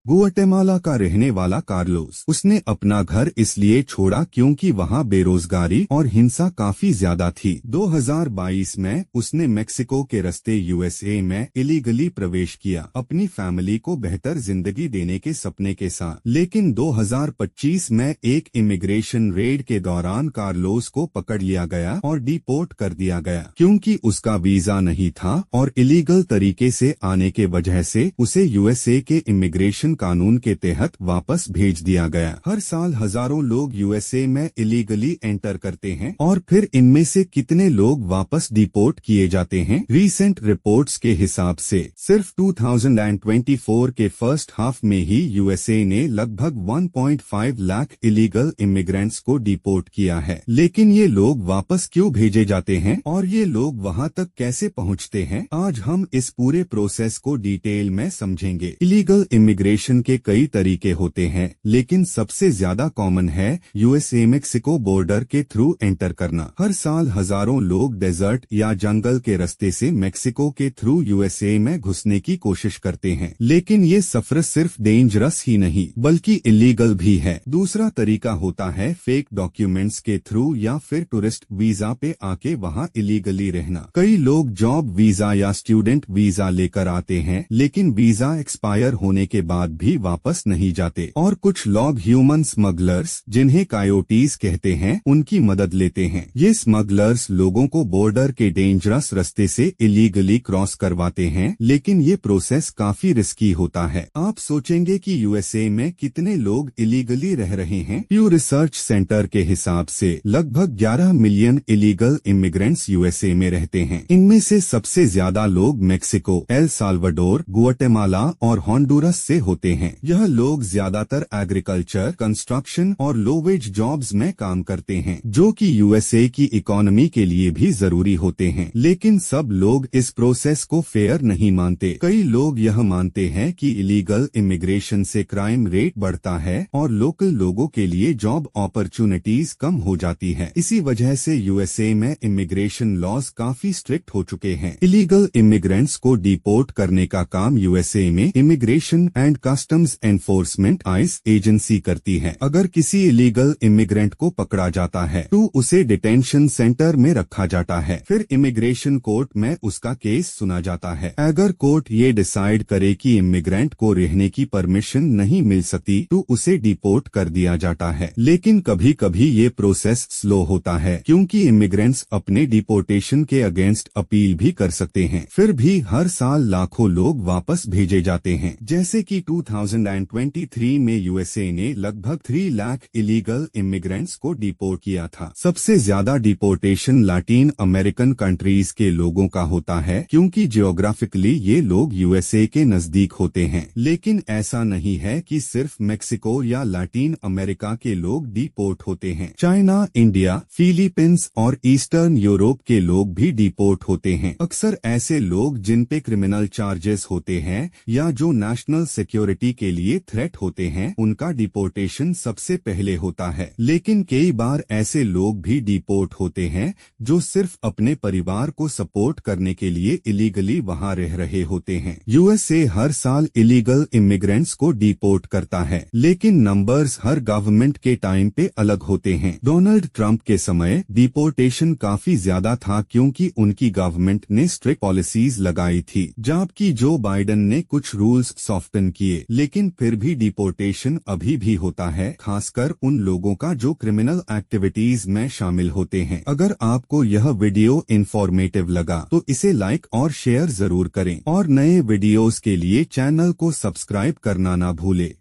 गुआटेमाला का रहने वाला कार्लोस। उसने अपना घर इसलिए छोड़ा क्योंकि वहां बेरोजगारी और हिंसा काफी ज्यादा थी। 2022 में उसने मेक्सिको के रास्ते यूएसए में इलीगली प्रवेश किया, अपनी फैमिली को बेहतर जिंदगी देने के सपने के साथ। लेकिन 2025 में एक इमिग्रेशन रेड के दौरान कार्लोस को पकड़ लिया गया और डिपोर्ट कर दिया गया क्योंकि उसका वीजा नहीं था और इलीगल तरीके से आने के वजह से उसे यूएसए के इमिग्रेशन कानून के तहत वापस भेज दिया गया। हर साल हजारों लोग यूएसए में इलीगली एंटर करते हैं और फिर इनमें से कितने लोग वापस डिपोर्ट किए जाते हैं? रीसेंट रिपोर्ट्स के हिसाब से सिर्फ 2024 के फर्स्ट हाफ में ही यूएसए ने लगभग 1.5 लाख इलीगल इमिग्रेंट्स को डिपोर्ट किया है। लेकिन ये लोग वापस क्यों भेजे जाते हैं और ये लोग वहां तक कैसे पहुंचते हैं? आज हम इस पूरे प्रोसेस को डिटेल में समझेंगे। इलीगल इमिग्रेशन के कई तरीके होते हैं, लेकिन सबसे ज्यादा कॉमन है यूएसए मेक्सिको बॉर्डर के थ्रू एंटर करना। हर साल हजारों लोग डेजर्ट या जंगल के रास्ते से मेक्सिको के थ्रू यूएसए में घुसने की कोशिश करते हैं, लेकिन ये सफर सिर्फ डेंजरस ही नहीं बल्कि इलीगल भी है। दूसरा तरीका होता है फेक डॉक्यूमेंट्स के थ्रू या फिर टूरिस्ट वीजा पे आके वहाँ इलीगली रहना। कई लोग जॉब वीजा या स्टूडेंट वीजा लेकर आते हैं, लेकिन वीजा एक्सपायर होने के बाद भी वापस नहीं जाते और कुछ लोग ह्यूमन स्मगलर्स, जिन्हें कायोटीज कहते हैं, उनकी मदद लेते हैं। ये स्मगलर्स लोगों को बॉर्डर के डेंजरस रास्ते से इलीगली क्रॉस करवाते हैं, लेकिन ये प्रोसेस काफी रिस्की होता है। आप सोचेंगे कि यूएसए में कितने लोग इलीगली रह रहे हैं? प्यू रिसर्च सेंटर के हिसाब से लगभग 11 मिलियन इलीगल इमिग्रेंट्स यूएसए में रहते हैं। इनमें से सबसे ज्यादा लोग मेक्सिको, एल साल्वाडोर, गुआटेमाला और होंडुरस से होते हैं। यह लोग ज्यादातर एग्रीकल्चर, कंस्ट्रक्शन और लो वेज जॉब्स में काम करते हैं, जो कि यूएसए की इकोनॉमी के लिए भी जरूरी होते हैं। लेकिन सब लोग इस प्रोसेस को फेयर नहीं मानते। कई लोग यह मानते हैं कि इलीगल इमिग्रेशन से क्राइम रेट बढ़ता है और लोकल लोगों के लिए जॉब अपॉर्चुनिटीज कम हो जाती है। इसी वजह से यूएसए में इमिग्रेशन लॉज काफी स्ट्रिक्ट हो चुके हैं। इलीगल इमिग्रेंट्स को डिपोर्ट करने का काम यूएसए में immigration and customs enforcement ice agency करती है। अगर किसी इलीगल इमिग्रेंट को पकड़ा जाता है तो उसे डिटेंशन सेंटर में रखा जाता है। फिर इमिग्रेशन कोर्ट में उसका केस सुना जाता है। अगर कोर्ट ये डिसाइड करे कि इमिग्रेंट को रहने की परमिशन नहीं मिल सकती तो उसे डिपोर्ट कर दिया जाता है। लेकिन कभी कभी ये प्रोसेस स्लो होता है क्योंकि इमिग्रेंट्स अपने डिपोर्टेशन के अगेंस्ट अपील भी कर सकते हैं। फिर भी हर साल लाखों लोग वापस भेजे जाते हैं। जैसे कि 2023 में यूएसए ने लगभग 3 लाख इलीगल इमिग्रेंट्स को डिपोर्ट किया था। सबसे ज्यादा डिपोर्टेशन लैटिन अमेरिकन कंट्रीज के लोगों का होता है क्योंकि जियोग्राफिकली ये लोग यूएसए के नजदीक होते हैं। लेकिन ऐसा नहीं है कि सिर्फ मेक्सिको या लैटिन अमेरिका के लोग डिपोर्ट होते हैं। चाइना, इंडिया, फिलीपींस और ईस्टर्न यूरोप के लोग भी डिपोर्ट होते हैं। अक्सर ऐसे लोग जिन पे क्रिमिनल चार्जेस होते हैं या जो नेशनल सिक्योरिटी के लिए थ्रेट होते हैं, उनका डिपोर्टेशन सबसे पहले होता है। लेकिन कई बार ऐसे लोग भी डिपोर्ट होते हैं जो सिर्फ अपने परिवार को सपोर्ट करने के लिए इलीगली वहां रह रहे होते हैं। यूएसए हर साल इलीगल इमिग्रेंट्स को डिपोर्ट करता है, लेकिन नंबर्स हर गवर्नमेंट के टाइम पे अलग होते हैं। डोनाल्ड ट्रंप के समय डिपोर्टेशन काफी ज्यादा था क्योंकि उनकी गवर्नमेंट ने स्ट्रिक्ट पॉलिसीज लगाई थी, जबकि जो बाइडेन ने कुछ रूल्स सॉफ्टन किए। लेकिन फिर भी डिपोर्टेशन अभी भी होता है, खासकर उन लोगों का जो क्रिमिनल एक्टिविटीज में शामिल होते हैं। अगर आपको यह वीडियो इंफॉर्मेटिव लगा तो इसे लाइक और शेयर जरूर करें और नए वीडियोस के लिए चैनल को सब्सक्राइब करना ना भूले।